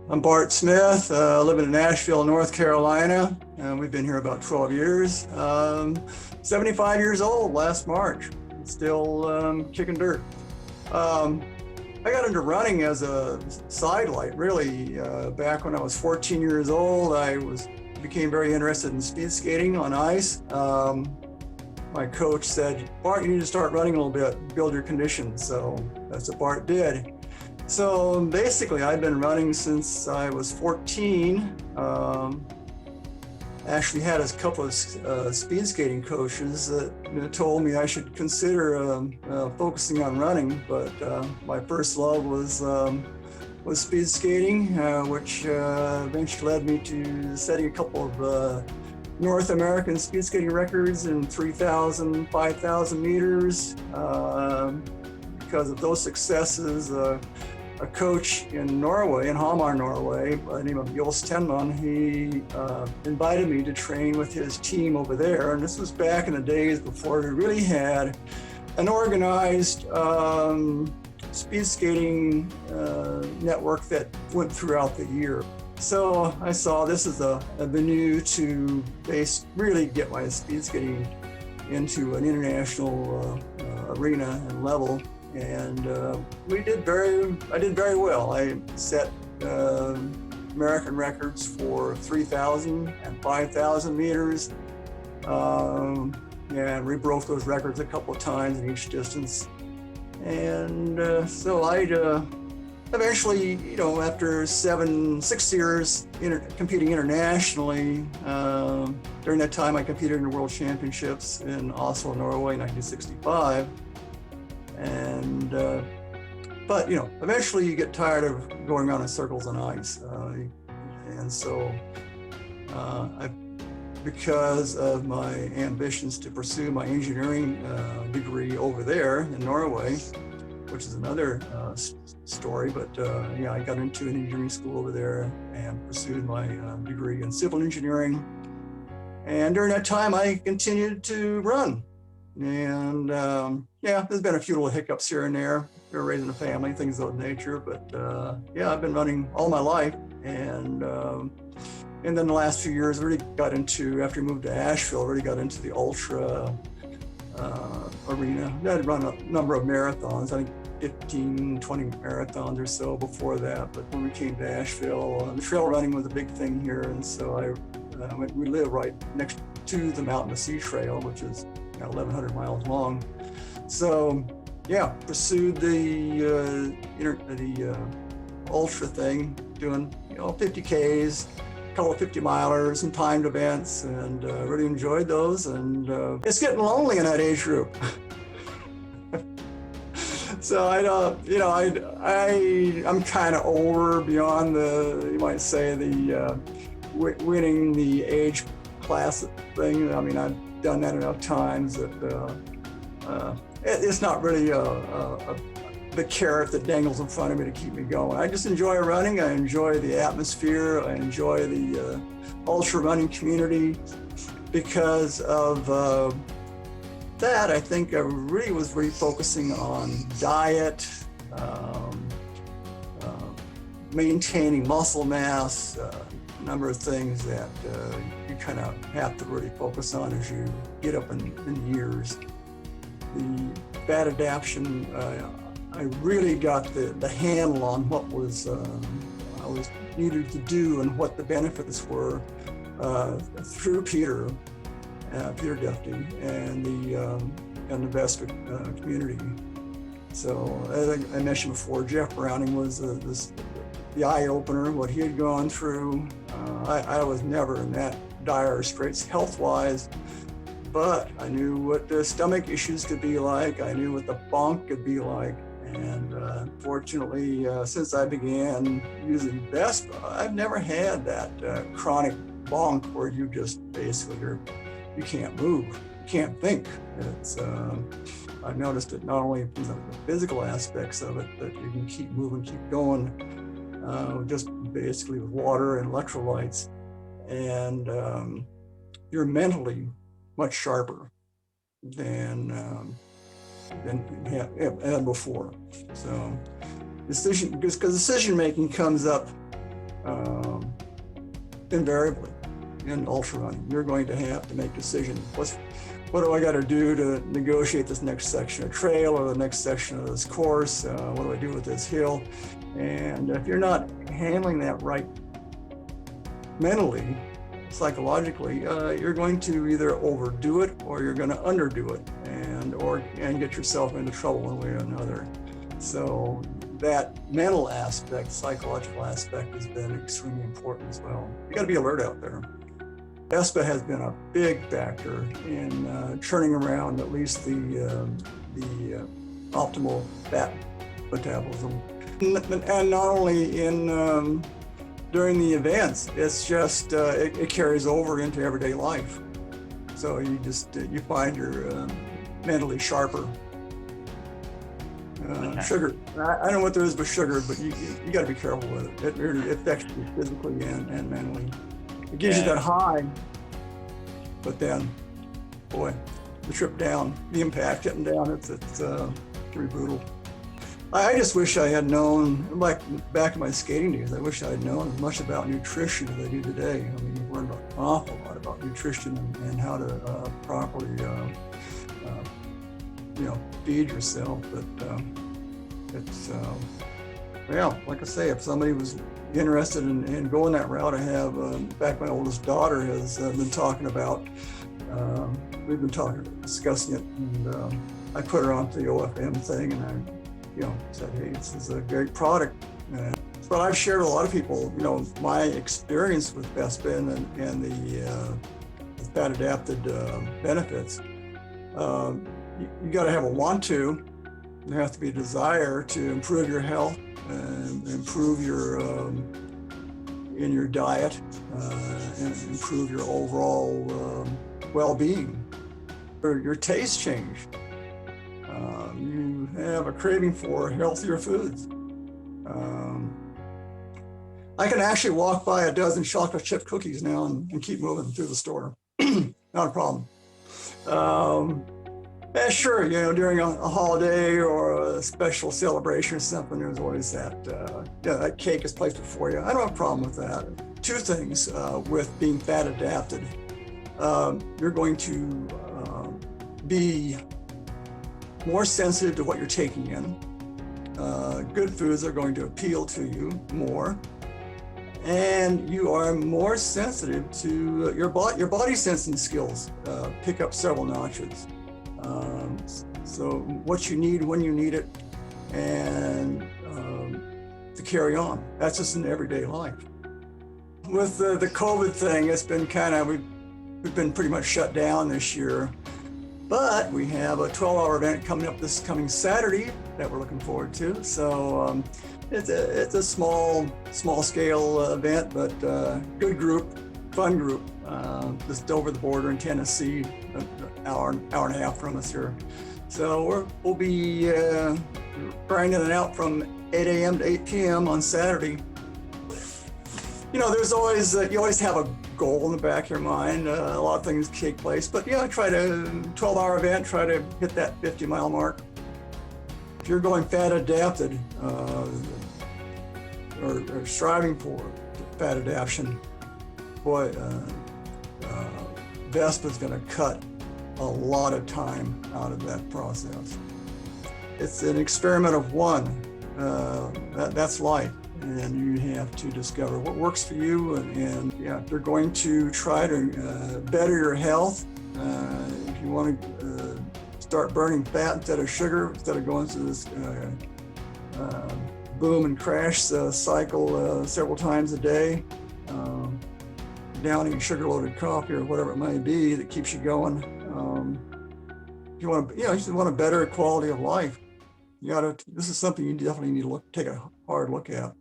I'm Bart Smith, living in Nashville, North Carolina. We've been here about 12 years. 75 years old last March, still kicking dirt. I got into running as a sidelight, really. Back when I was 14 years old, became very interested in speed skating on ice. My coach said, Bart, you need to start running a little bit, build your condition. So that's what Bart did. So basically, I've been running since I was 14. Actually had a couple of speed skating coaches that told me I should consider focusing on running, but my first love was speed skating, which eventually led me to setting a couple of North American speed skating records in 3,000, 5,000 meters. Because of those successes, a coach in Norway, in Hamar, Norway, by the name of Jos Tenman, he invited me to train with his team over there. And this was back in the days before we really had an organized speed skating network that went throughout the year. So I saw this as a venue to really get my speed skating into an international arena and level. And I did very well. I set American records for 3,000 and 5,000 meters. And we broke those records a couple of times in each distance. And so I eventually, after 6 years competing internationally, during that time I competed in the World Championships in Oslo, Norway, 1965. And but eventually you get tired of going around in circles on ice, and so because of my ambitions to pursue my engineering degree over there in Norway, which is another story, but I got into an engineering school over there and pursued my degree in civil engineering. And during that time, I continued to run. And there's been a few little hiccups here and there. We were raising a family, things of that nature. But I've been running all my life. And then the last few years, really got into, after we moved to Asheville, really got into the ultra arena. I had run a number of marathons, I think 15, 20 marathons or so before that. But when we came to Asheville, the trail running was a big thing here. And so we live right next to the Mountain to Sea Trail, which is 1,100 miles long. So pursued the ultra thing, doing 50Ks, a couple of 50-milers and timed events, and really enjoyed those. And it's getting lonely in that age group. So I'm kind of older, beyond you might say, the winning the age class thing. I mean, I've done that enough times that it's not really the carrot that dangles in front of me to keep me going. I just enjoy running. I enjoy the atmosphere. I enjoy the ultra running community. Because of that, I think I really was focusing on diet, maintaining muscle mass, a number of things that you kind of have to really focus on as you get up in years. The fat adaptation, I really got the handle on what I was needed to do and what the benefits were through Peter Duffy and the Vespa community. So as I mentioned before, Jeff Browning was the eye opener, what he had gone through. I was never in that dire straits health-wise, but I knew what the stomach issues could be like. I knew what the bonk could be like. And fortunately, since I began using Vespa, I've never had that chronic bonk where you just basically you can't move, you can't think. I've noticed it not only from the physical aspects of it, but you can keep moving, keep going, just basically with water and electrolytes. And you're mentally much sharper than before. So decision making comes up um, invariably in ultra running. You're going to have to make decisions. What do I got to do to negotiate this next section of trail or the next section of this course? What do I do with this hill? And if you're not handling that right mentally, psychologically, you're going to either overdo it or you're going to underdo it and get yourself into trouble one way or another. So that mental aspect, psychological aspect has been extremely important as well. You got to be alert out there. Vespa has been a big factor in turning around at least the optimal fat metabolism. And not only in during the events, it's just it carries over into everyday life. So you find you're mentally sharper. Okay. Sugar, I don't know what there is with sugar, but you got to be careful with it. It really affects you physically and mentally. It gives you that high, but then, boy, the trip down, the impact getting down, it's pretty brutal. I just wish I had known, like back in my skating days, I wish I had known as much about nutrition as I do today. I mean, you learn an awful lot about nutrition and how to properly, feed yourself. But it's, like I say, if somebody was interested in going that route, I have, in fact, my oldest daughter has been talking about, we've been discussing it, and I put her onto the OFM thing, and I said, hey, this is a great product. But I've shared with a lot of people, my experience with Vespa and the fat adapted benefits. You got to have a want to. There has to be a desire to improve your health and improve in your diet and improve your overall well-being. Your taste change. You have a craving for healthier foods. I can actually walk by a dozen chocolate chip cookies now and keep moving through the store. Not a problem. Sure, during a holiday or a special celebration or something, there's always that cake is placed before you. I don't have a problem with that. Two things with being fat adapted. You're going to be more sensitive to what you're taking in. Good foods are going to appeal to you more. And you are more sensitive to your body sensing skills pick up several notches. So what you need when you need it, and to carry on. That's just in everyday life. With the COVID thing, it's been we've been pretty much shut down this year. But we have a 12-hour event coming up this coming Saturday that we're looking forward to. So it's a small scale event, but good group, fun group, just over the border in Tennessee, an hour and a half from us here. So we'll be grinding it out from 8 a.m. to 8 p.m. on Saturday. There's always, you always have a goal in the back of your mind. A lot of things take place, but try to, 12-hour event, try to hit that 50-mile mark. If you're going fat adapted or striving for fat adaptation, boy, Vespa's going to cut a lot of time out of that process. It's an experiment of one. That's life. And you have to discover what works for you. And if you're going to try to better your health, if you want to start burning fat instead of sugar, instead of going through this boom and crash cycle several times a day, downing sugar-loaded coffee or whatever it may be that keeps you going. If you want to, you want a better quality of life. This is something you definitely need to take a hard look at.